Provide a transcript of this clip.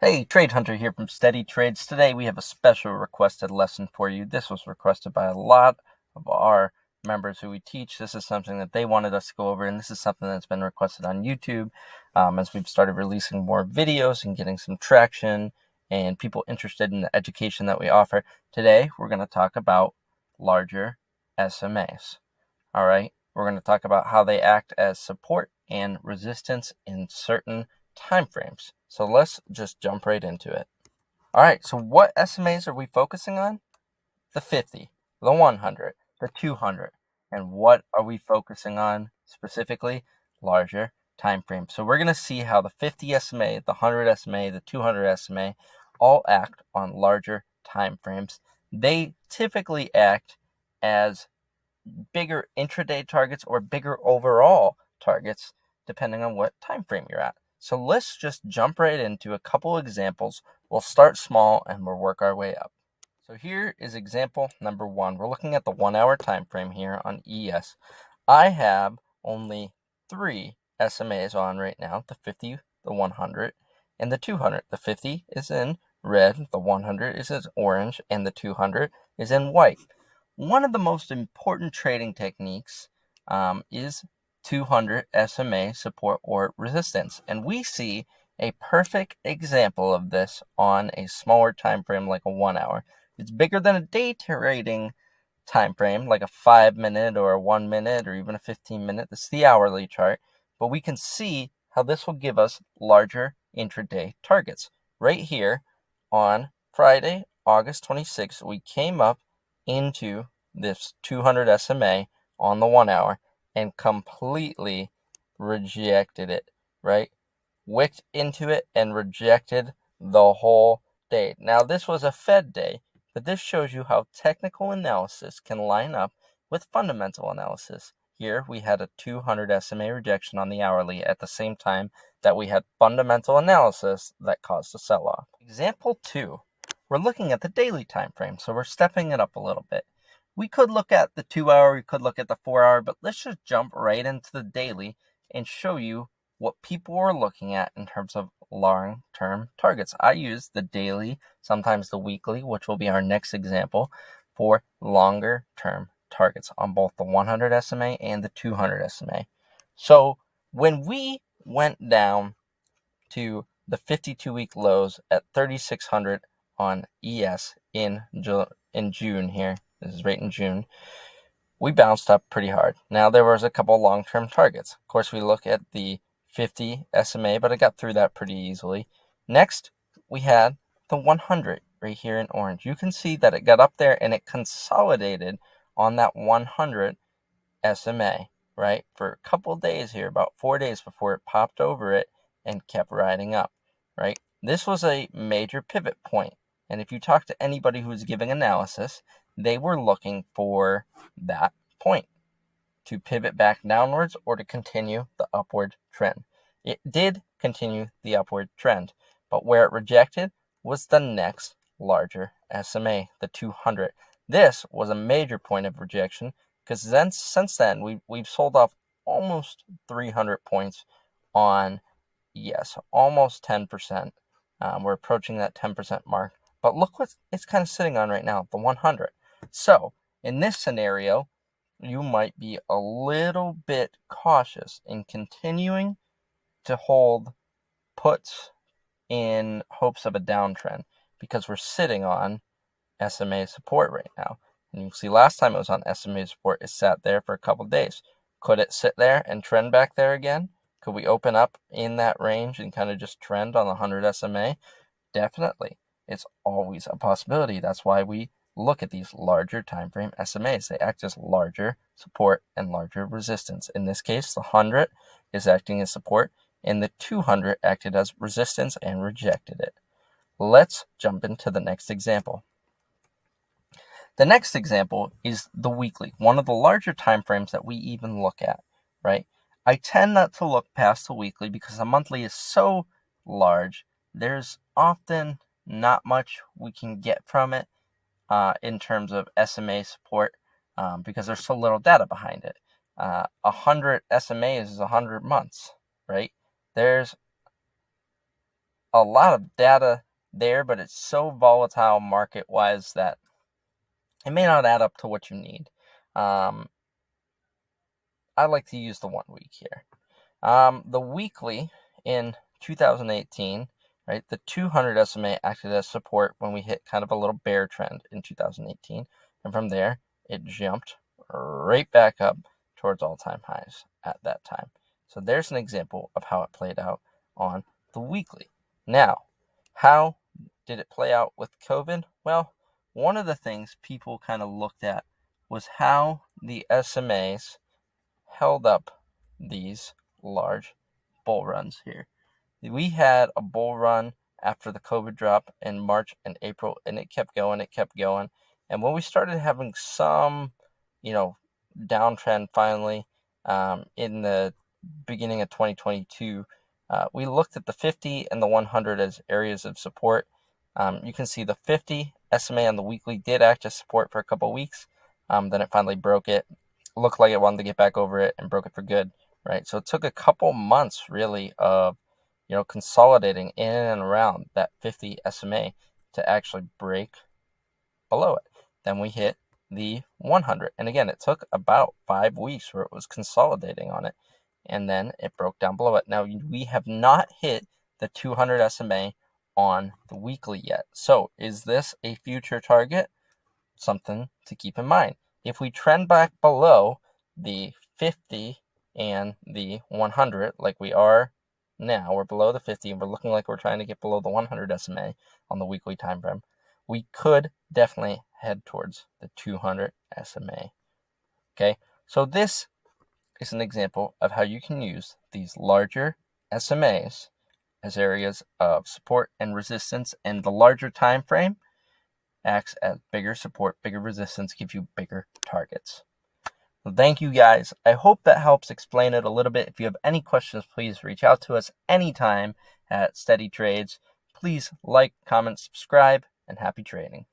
Hey, Trade Hunter here from Steady Trades. Today we have a special requested lesson for you. This was requested by a lot of our members who we teach. This is something that they wanted us to go over, and this is something that's been requested on YouTube as we've started releasing more videos and getting some traction and people interested in the education that we offer. Today we're going to talk about larger SMAs. All right, we're going to talk about how they act as support and resistance in certain time frames. So let's just jump right into it. All right, so what SMAs are we focusing on? The 50, the 100, the 200. And what are we focusing on specifically? Larger time frames. So we're going to see how the 50 SMA, the 100 SMA, the 200 SMA all act on larger time frames. They typically act as bigger intraday targets or bigger overall targets depending on what time frame you're at. So let's just jump right into a couple examples. We'll start small and we'll work our way up. So here is example number 1. We're looking at the 1 hour time frame here on ES. I have only 3 SMAs on right now, the 50, the 100, and the 200. The 50 is in red, the 100 is in orange, and the 200 is in white. One of the most important trading techniques is 200 SMA support or resistance. And we see a perfect example of this on a smaller time frame like a 1 hour. It's bigger than a day trading time frame like a 5-minute or a 1-minute or even a 15-minute. This is the hourly chart. But we can see how this will give us larger intraday targets. Right here on Friday, August 26th, we came up into this 200 SMA on the 1 hour and completely rejected it, right? Wicked into it and rejected the whole day. Now, this was a Fed day, but this shows you how technical analysis can line up with fundamental analysis. Here, we had a 200 SMA rejection on the hourly at the same time that we had fundamental analysis that caused a sell-off. Example 2, we're looking at the daily time frame, so we're stepping it up a little bit. We could look at the 2 hour, we could look at the 4 hour, but let's just jump right into the daily and show you what people are looking at in terms of long-term targets. I use the daily, sometimes the weekly, which will be our next example, for longer-term targets on both the 100 SMA and the 200 SMA. So when we went down to the 52-week lows at 3,600 on ES in June here, this is right in June, we bounced up pretty hard. Now, there was a couple long-term targets. Of course, we look at the 50 SMA, but I got through that pretty easily. Next, we had the 100 right here in orange. You can see that it got up there and it consolidated on that 100 SMA, right, for a couple days here, about 4 days before it popped over it and kept riding up, right? This was a major pivot point. And if you talk to anybody who's giving analysis, they were looking for that point to pivot back downwards or to continue the upward trend. It did continue the upward trend, but where it rejected was the next larger SMA, the 200. This was a major point of rejection because then since then we've sold off almost 300 points on, yes, almost 10%. We're approaching that 10% mark. But look what it's kind of sitting on right now, the 100. So in this scenario, you might be a little bit cautious in continuing to hold puts in hopes of a downtrend because we're sitting on SMA support right now. And you can see last time it was on SMA support, it sat there for a couple days. Could it sit there and trend back there again? Could we open up in that range and kind of just trend on the 100 SMA? Definitely. It's always a possibility. That's why we look at these larger time frame SMAs. They act as larger support and larger resistance. In this case, the 100 is acting as support, and the 200 acted as resistance and rejected it. Let's jump into the next example. The next example is the weekly, one of the larger time frames that we even look at, right? I tend not to look past the weekly because the monthly is so large. There's often not much we can get from it in terms of SMA support because there's so little data behind it. 100 SMAs is 100 months, right? There's a lot of data there, but it's so volatile market-wise that it may not add up to what you need. I like to use the 1 week here. The weekly in 2018, right, the 200 SMA acted as support when we hit kind of a little bear trend in 2018. And from there, it jumped right back up towards all-time highs at that time. So there's an example of how it played out on the weekly. Now, how did it play out with COVID? Well, one of the things people kind of looked at was how the SMAs held up these large bull runs here. We had a bull run after the COVID drop in March and April, and it kept going. And when we started having some, downtrend finally in the beginning of 2022, we looked at the 50 and the 100 as areas of support. You can see the 50 SMA on the weekly did act as support for a couple of weeks. Then it finally broke it. Looked like it wanted to get back over it and broke it for good, right? So it took a couple months really of, consolidating in and around that 50 SMA to actually break below it. Then we hit the 100. And again, it took about 5 weeks where it was consolidating on it. And then it broke down below it. Now, we have not hit the 200 SMA on the weekly yet. So is this a future target? Something to keep in mind. If we trend back below the 50 and the 100, like we are now, we're below the 50 and we're looking like we're trying to get below the 100 SMA on the weekly time frame, we could definitely head towards the 200 SMA. Okay, so this is an example of how you can use these larger SMAs as areas of support and resistance, and the larger time frame acts as bigger support, bigger resistance, gives you bigger targets. So thank you guys. I hope that helps explain it a little bit. If you have any questions, please reach out to us anytime at Steady Trades. Please like, comment, subscribe, and happy trading.